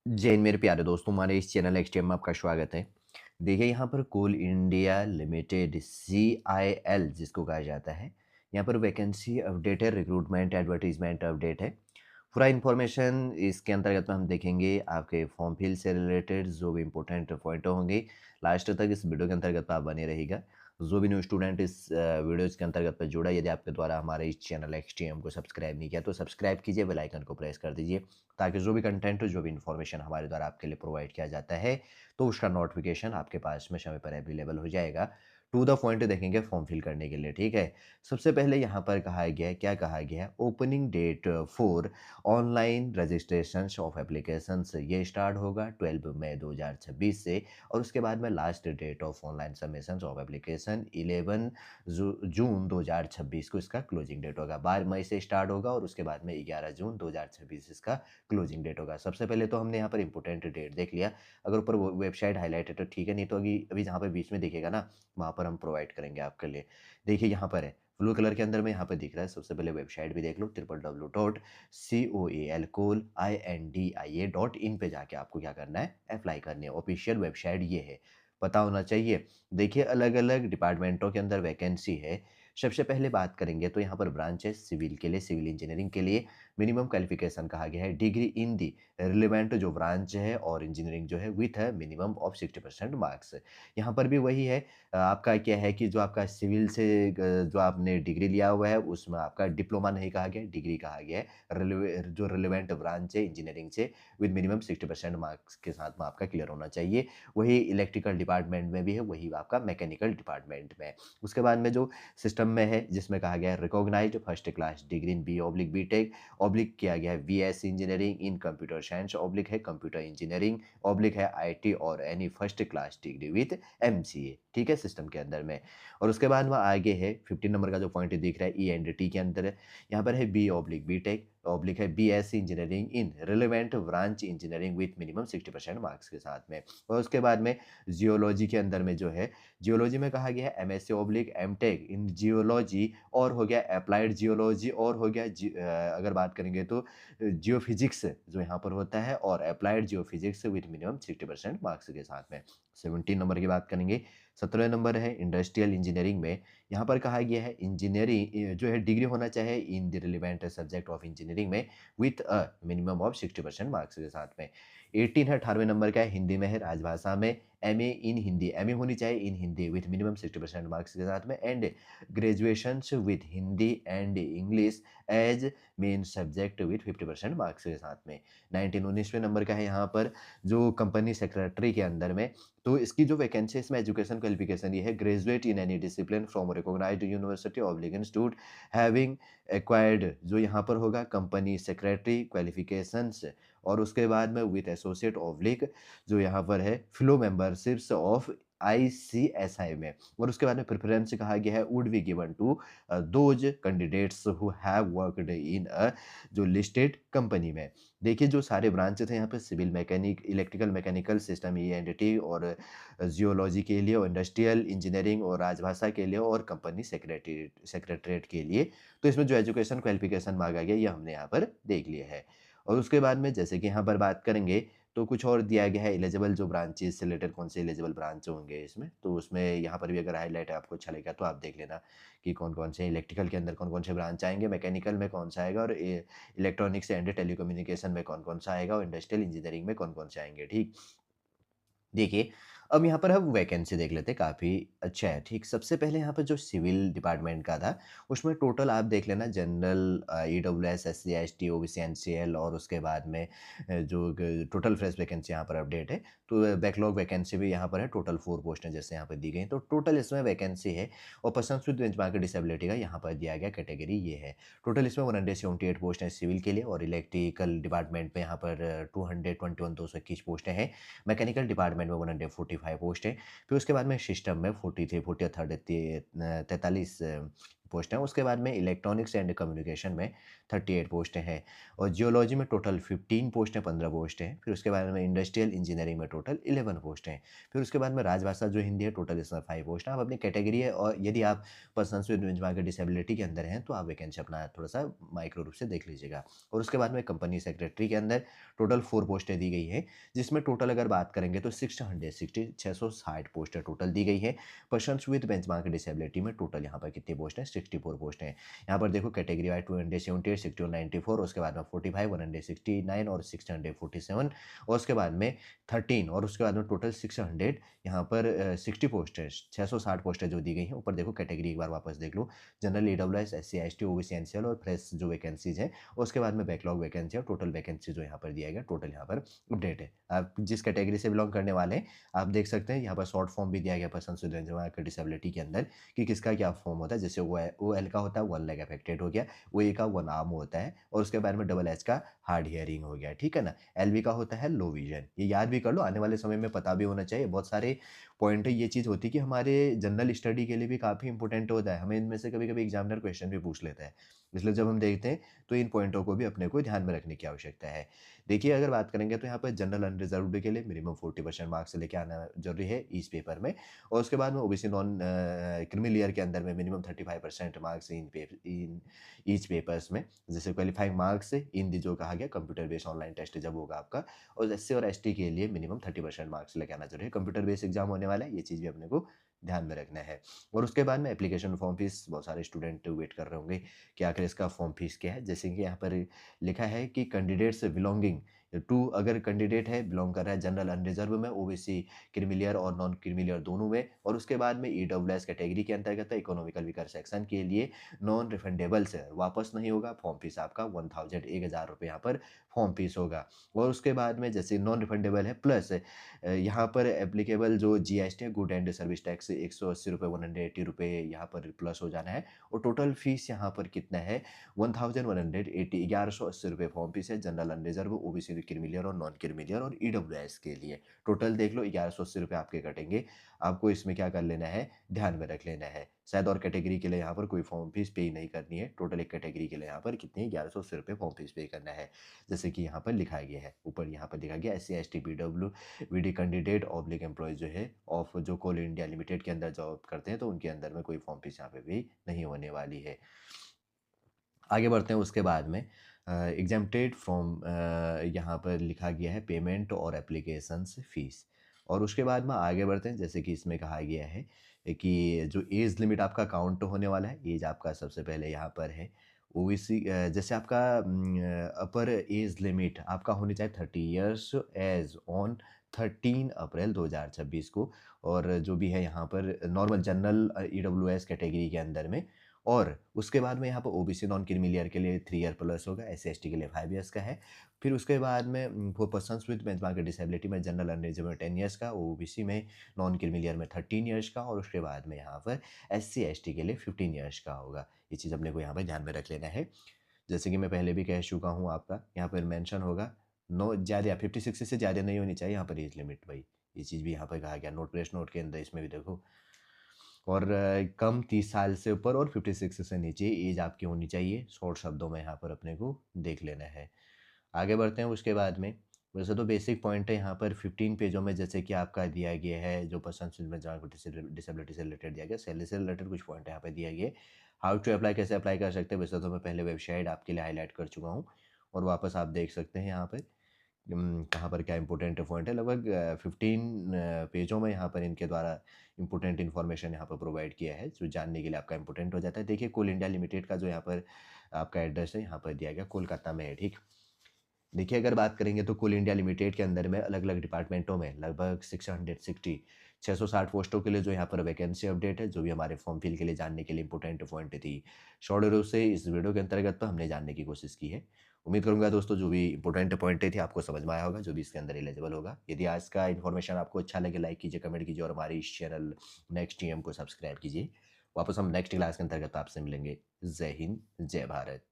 जय हिंद मेरे प्यारे दोस्तों, हमारे इस चैनल एक्सट्रीम में आपका स्वागत है। देखिए यहाँ पर कोल इंडिया लिमिटेड CIL जिसको कहा जाता है, यहाँ पर वैकेंसी अपडेट है, रिक्रूटमेंट एडवर्टाइजमेंट अपडेट है। पूरा इन्फॉर्मेशन इसके अंतर्गत में हम देखेंगे, आपके फॉर्म फिल से रिलेटेड जो भी इंपॉर्टेंट पॉइंट होंगे, लास्ट तक इस वीडियो के अंतर्गत आप बने रहेगा। जो भी न्यू स्टूडेंट इस वीडियोज़ के अंतर्गत पर जुड़ा, यदि आपके द्वारा हमारे इस चैनल एक्सट्रीम को सब्सक्राइब नहीं किया तो सब्सक्राइब कीजिए, बेल आइकन को प्रेस कर दीजिए, ताकि जो भी कंटेंट, जो भी इन्फॉर्मेशन हमारे द्वारा आपके लिए प्रोवाइड किया जाता है, तो उसका नोटिफिकेशन आपके पास में समय पर अवेलेबल हो जाएगा। टू द पॉइंट देखेंगे फॉर्म फिल करने के लिए, ठीक है? सबसे पहले यहाँ पर कहा गया है, क्या कहा गया है? Opening date for online registrations of applications ये स्टार्ट होगा 12 मई 2026 से, और उसके बाद में last date of online submissions of application 11 जून 2026 को इसका क्लोजिंग डेट होगा। 12 मई से स्टार्ट होगा और उसके बाद में 11 जून 2026 इसका क्लोजिंग डेट होगा। सबसे पहले तो हमने यहाँ पर इंपॉर्टेंट डेट देख लिया। अगर ऊपर वो वेबसाइट हाईलाइट है तो ठीक है, नहीं तो अभी अभी जहाँ पे बीच में दिखेगा ना, वहाँ पर हम प्रोवाइड करेंगे आपके लिए। देखिए यहाँ पर है, ब्लू कलर के अंदर में यहाँ पे दिख रहा है। सबसे पहले वेबसाइट भी देख लो, www.coalindia.in पे जाके आपको क्या करना है, अप्लाई करनी है। ऑफिशियल वेबसाइट ये है, पता होना चाहिए। देखिए अलग-अलग डिपार्टमेंटों के अंदर वैकेंसी है। सबसे पहले बात करेंगे तो यहाँ पर ब्रांच है सिविल के लिए, सिविल इंजीनियरिंग के लिए मिनिमम क्वालिफिकेशन कहा गया है डिग्री इन दी रिलेवेंट जो ब्रांच है, और इंजीनियरिंग जो है विथ है मिनिमम ऑफ 60% मार्क्स। यहाँ पर भी वही है। आपका क्या है कि जो आपका सिविल से जो आपने डिग्री लिया हुआ है उसमें आपका डिप्लोमा नहीं कहा गया है, डिग्री कहा गया है। जो रिलेवेंट ब्रांच है इंजीनियरिंग से विद मिनिमम 60% मार्क्स के साथ में आपका क्लियर होना चाहिए। वही इलेक्ट्रिकल डिपार्टमेंट में भी है, वही आपका मैकेनिकल डिपार्टमेंट में है। उसके बाद में जो सिस्टम में है, जिसमें कहा गया है recognised first class degree in BE/BTech oblique किया गया है BSc engineering in computer science oblique है कंप्यूटर इंजीनियरिंग ऑब्लिक है IT और any first class degree with MCA, ठीक है, सिस्टम के अंदर में। और उसके बाद में आगे है 15 नंबर का जो पॉइंट दिख रहा है E&T के अंदर है। यहाँ पर है BE/BTech ऑब्लिक है BSc engineering in relevant branch engineering with minimum 60% marks के साथ में। और उसके बाद में जियोलॉजी के अंदर में जो है, जियोलॉजी में कहा गया है MSc/MTech इन जियोलॉजी, और हो गया अप्लाइड जियोलॉजी, और हो गया अगर बात करेंगे तो जियोफिजिक्स जो यहाँ पर होता है, और applied geophysics with minimum 60% marks के साथ में। 17 नंबर की बात करेंगे। 17 नंबर है इंडस्ट्रियल इंजीनियरिंग में। यहाँ पर कहा गया है इंजीनियरिंग जो है डिग्री होना चाहिए in the relevant subject of engineering में with a minimum of 60% marks के साथ में। 18 है 18वें नंबर का है, हिंदी में है, राजभाषा में MA इन हिंदी, MA होनी चाहिए in Hindi with minimum 60% marks के साथ में, and graduation with Hindi and English as main subject with 50% marks के साथ में। 19 19वें नंबर का है यहाँ पर, जो कंपनी सेक्रेटरी के अंदर में। तो इसकी जो वैकेंसी है इसमें एजुकेशन क्वालिफिकेशन ये है, graduate in any discipline from recognised university oblique institute having acquired, जो यहाँ पर होगा कंपनी सेक्रेटरी क्वालिफिकेशंस, और उसके बाद में विथ एसोसिएट ऑब्लिक जो यहाँ पर है फ्लो मेंबरशिप्स ऑफ ICSI में। और उसके बाद में प्रेफरेंस कहा गया है would be given to those candidates who have worked in a जो लिस्टेड कंपनी में। देखिए जो सारे ब्रांचेस हैं यहाँ पे, civil mechanic, electrical mechanical system E&T और जियोलॉजी के लिए, और इंडस्ट्रियल इंजीनियरिंग और राजभाषा के लिए, और कंपनी सेक्रेटरीट के लिए। तो इसमें जो एजुकेशन क्वालिफिकेशन मांगा गया ये हमने यहाँ पर देख लिया है। और उसके बाद में जैसे कि यहाँ पर बात करेंगे तो कुछ और दिया गया है, एलिजिबल जो ब्रांचेस से रिलेटेड कौन से एलिजिबल ब्रांच होंगे इसमें, तो उसमें यहाँ पर भी अगर हाईलाइट आपको अच्छा लगेगा तो आप देख लेना कि कौन-कौन से इलेक्ट्रिकल के अंदर कौन-कौन से ब्रांच आएँगे, मैकेनिकल में कौन सा आएगा, और इलेक्ट्रॉनिक्स एंड टेलीकम्युनिकेशन में कौन-कौन सा आएगा, और इंडस्ट्रियल इंजीनियरिंग में कौन-कौन से आएँगे, ठीक। देखिए, अब यहाँ पर हम वैकेंसी देख लेते हैं, काफ़ी अच्छा है, ठीक। सबसे पहले यहाँ पर जो सिविल डिपार्टमेंट का था, उसमें टोटल आप देख लेना general EWS, SC, ST, OBC, NCL, और उसके बाद में जो ग टोटल फ्रेश वैकेंसी यहाँ पर अपडेट है, तो बैकलॉग वैकेंसी भी यहाँ पर है, टोटल 4 पोस्टें जैसे यहाँ पर दी गई हैं, तो टोटल इसमें वैकेंसी है। और पर्सन्स विद बेंचमार्क डिसेबिलिटी का यहाँ पर दिया गया कैटेगरी ये है। टोटल इसमें 178 पोस्ट हैं सिविल के लिए, और इलेक्ट्रिकल डिपार्टमेंट में यहाँ पर 221 पोस्टें हैं। मैकेनिकल डिपार्टमेंट में 145 पोस्ट है। फिर उसके बाद में सिस्टम में 43 43 43 43 43 पोस्ट हैं। उसके बाद में इलेक्ट्रॉनिक्स एंड कम्युनिकेशन में 38 पोस्टें हैं और जियोलॉजी में टोटल 15 पोस्टें 15 पोस्टें हैं। फिर उसके बाद में इंडस्ट्रियल इंजीनियरिंग में टोटल 11 पोस्टें हैं। फिर उसके बाद में राजभाषा जो हिंदी है टोटल इसमें 5 पोस्ट हैं। आप अपनी कैटेगरी है और यदि आप पर्सन्स विद बेंचमार्क डिसेबिलिटी के अंदर हैं तो आप वैकेंसी अपना थोड़ा-सा माइक्रो रूप से देख लीजिएगा। और उसके बाद में कंपनी सेक्रेटरी के अंदर टोटल 4 पोस्टें दी गई हैं, जिसमें टोटल अगर बात करेंगे तो 660 पोस्टें टोटल दी गई है। पर्सन्स विद बेंचमार्क डिसेबिलिटी में टोटल यहाँ पर कितनी पोस्ट हैं 64 पोस्ट हैं। यहाँ पर देखो कैटेगरी वाइज 278, 60 और 94 उसके बाद में 45, 169 और 647 और उसके बाद में 13 और उसके बाद में टोटल 600 यहाँ पर 60 पोस्ट है 660 पोस्टें जो दी गई हैं। ऊपर देखो कैटेगरी एक बार वापस देख लो, general EWS SC ST OBC NCL और फ्रेश जो वैकेंसीज हैं और उसके बाद में बैकलॉग वैकेंसी और टोटल वैकेंसी जो यहाँ पर दिया गया टोटल यहाँ पर अपडेट है। आप जिस कैटेगरी से बिलोंग करने वाले हैं आप देख सकते हैं यहाँ पर शॉर्ट फॉर्म भी दिया गया पर्सन विद डिसेबिलिटी के अंदर कि किसका क्या फॉर्म होता है। जैसे ओ एल का होता है 1 लेग अफेक्टेड हो गया, ओ ए का 1 आर्म होता है और उसके बाद में डबल एच का हार्ड हियरिंग हो गया, ठीक है ना। एल वी का होता है लो विजन। ये याद भी कर लो, आने वाले समय में पता भी होना चाहिए। बहुत सारे पॉइंट ये चीज़ होती है कि हमारे जनरल स्टडी के लिए भी काफ़ी इंपॉर्टेंट होता है। हमें इनमें से कभी-कभी एग्जामिनर क्वेश्चन भी पूछ लेता है। इसलिए जब हम देखते हैं तो इन पॉइंटों को भी अपने को ध्यान में रखने की आवश्यकता है। देखिए अगर बात करेंगे तो यहाँ पर जनरल अनरिजर्व्ड के लिए मिनिमम 40% मार्क्स लेके आना ज़रूरी है इस पेपर में और उसके बाद में ओबीसी नॉन क्रीमी लेयर के अंदर में minimum 35% marks in each papers में। जैसे क्वालिफाइंग मार्क्स इन दी जो कहा गया कंप्यूटर बेस्ड ऑनलाइन टेस्ट जब होगा आपका और एससी और एसटी के लिए मिनिमम 30% मार्क्स लेके आना जरूरी है। कंप्यूटर बेस्ड एग्जाम होने वाला है, ये चीज़ भी अपने को ध्यान में रखना है। और उसके बाद में एप्लीकेशन फॉर्म फीस बहुत सारे स्टूडेंट वेट कर रहे होंगे कि आखिर इसका फॉर्म फीस क्या है। जैसे कि यहाँ पर लिखा है कि कैंडिडेट्स बिलोंगिंग टू, अगर कैंडिडेट है बिलोंग कर रहा है जनरल अनरिजर्व में, ओबीसी क्रीमी लेयर और नॉन क्रीमी लेयर दोनों में और उसके बाद में ईडब्ल्यूएस कैटेगरी के अंतर्गत है, इकोनॉमिकल वीकर सेक्शन के लिए नॉन रिफंडेबल से वापस नहीं होगा फॉर्म फीस आपका 1000 रुपये यहाँ पर फॉर्म फीस होगा। और उसके बाद में जैसे नॉन रिफंडेबल है प्लस यहाँ पर एप्लीकेबल जो जीएसटी है गुड एंड सर्विस टैक्स 180 रुपये 180 रुपये यहाँ पर प्लस हो जाना है और टोटल फीस यहाँ पर कितना है 1180 1180 रुपये फॉर्म फीस है general unreserved OBC creamy layer और नॉन क्रीमी लेयर और ईडब्ल्यूएस के लिए। टोटल देख लो 1180 रुपये आपके कटेंगे। आपको इसमें क्या कर लेना है, ध्यान में रख लेना है। शायद और कैटेगरी के लिए यहाँ पर कोई फॉर्म फीस पे नहीं करनी है। टोटल एक कैटेगरी के लिए यहाँ पर कितनी 1180 रुपये फॉर्म फीस पे करना है, जैसे कि यहाँ पर लिखा गया है। ऊपर यहाँ पर लिखा गया एस सी एस टी पीडब्ल्यू वीडी कैंडिडेट ऑब्लिक एम्प्लॉय जो है ऑफ जो कोल इंडिया लिमिटेड के अंदर जॉब करते हैं तो उनके अंदर में कोई फॉर्म फीस यहाँ पे भी नहीं होने वाली है। आगे बढ़ते हैं उसके बाद में एग्जेम्प्टेड फ्रॉम यहाँ पर लिखा गया है पेमेंट और एप्लीकेशंस फीस। और उसके बाद में आगे बढ़ते हैं जैसे कि इसमें कहा गया है कि जो एज लिमिट आपका काउंट होने वाला है, एज आपका सबसे पहले यहाँ पर है ओबीसी जैसे आपका अपर एज लिमिट आपका होनी चाहिए 30 ईयर्स एज ऑन 13 अप्रैल 2026 को। और जो भी है यहाँ पर नॉर्मल जनरल ईडब्ल्यूएस कैटेगरी के अंदर में। और उसके बाद में यहाँ पर ओबीसी नॉन क्रीमी लेयर के लिए 3 ईयर प्लस होगा, एससी एसटी के लिए 5 ईयर्स का है। फिर उसके बाद में for persons with benchmark disability में जनरल अनरिजर्व में 10 ईयर्स का, ओबीसी में नॉन क्रीमी लेयर में 13 ईयर्स का और उसके बाद में यहाँ पर एससी एसटी के लिए 15 ईयर्स का होगा। ये चीज़ अपने को यहाँ पर ध्यान में रख लेना है। जैसे कि मैं पहले भी कह चुका हूँ आपका यहाँ पर मेंशन होगा नो ज़्यादा 56 से ज़्यादा नहीं होनी चाहिए यहाँ पर एज लिमिट भाई। ये चीज़ भी यहाँ पर कहा गया नोट प्रेस नोट के अंदर इसमें भी देखो। और कम 30 साल से ऊपर और 56 से नीचे एज आपकी होनी चाहिए। शॉर्ट शब्दों में यहाँ पर अपने को देख लेना है। आगे बढ़ते हैं उसके बाद में। वैसे तो बेसिक पॉइंट है यहाँ पर 15 पेजों में जैसे कि आपका दिया गया है जो पर्सन्स में डिसेबिलिटी से रिलेटेड दिया गया, सैलरी से रिलेटेड कुछ पॉइंट यहाँ पर दिया गया। हाउ टू अप्लाई, कैसे अप्लाई कर सकते हैं, वैसे तो मैं पहले वेबसाइट आपके लिए हाईलाइट कर चुका हूँ और वापस आप देख सकते हैं यहाँ पर कहाँ पर क्या इंपॉर्टेंट पॉइंट है। लगभग 15 पेजों में यहाँ पर इनके द्वारा इंपॉर्टेंट इन्फॉर्मेशन यहाँ पर प्रोवाइड किया है जो जानने के लिए आपका इंपॉर्टेंट हो जाता है। देखिए कोल इंडिया लिमिटेड का जो यहाँ पर आपका एड्रेस है यहाँ पर दिया गया कोलकाता में है, ठीक। देखिए अगर बात करेंगे तो कोल इंडिया लिमिटेड के अंदर में अलग अलग डिपार्टमेंटों में लगभग 660 पोस्टों के लिए जो यहाँ पर वैकेंसी अपडेट है जो भी हमारे फॉर्म फिल के लिए जानने के लिए इंपॉर्टेंट पॉइंट थी शॉर्ट रूप से इस वीडियो के अंतर्गत तो हमने जानने की कोशिश की है। उम्मीद करूंगा दोस्तों जो भी इंपॉर्टेंट पॉइंट थे आपको समझ में आया होगा, जो भी इसके अंदर एलिजिबल होगा। यदि आज का इन्फॉर्मेशन आपको अच्छा लगे लाइक कीजिए, कमेंट कीजिए और हमारे इस चैनल नेक्स्ट टीएम को सब्सक्राइब कीजिए। वापस हम नेक्स्ट क्लास के अंतर्गत आपसे मिलेंगे। जय हिंद, जय भारत।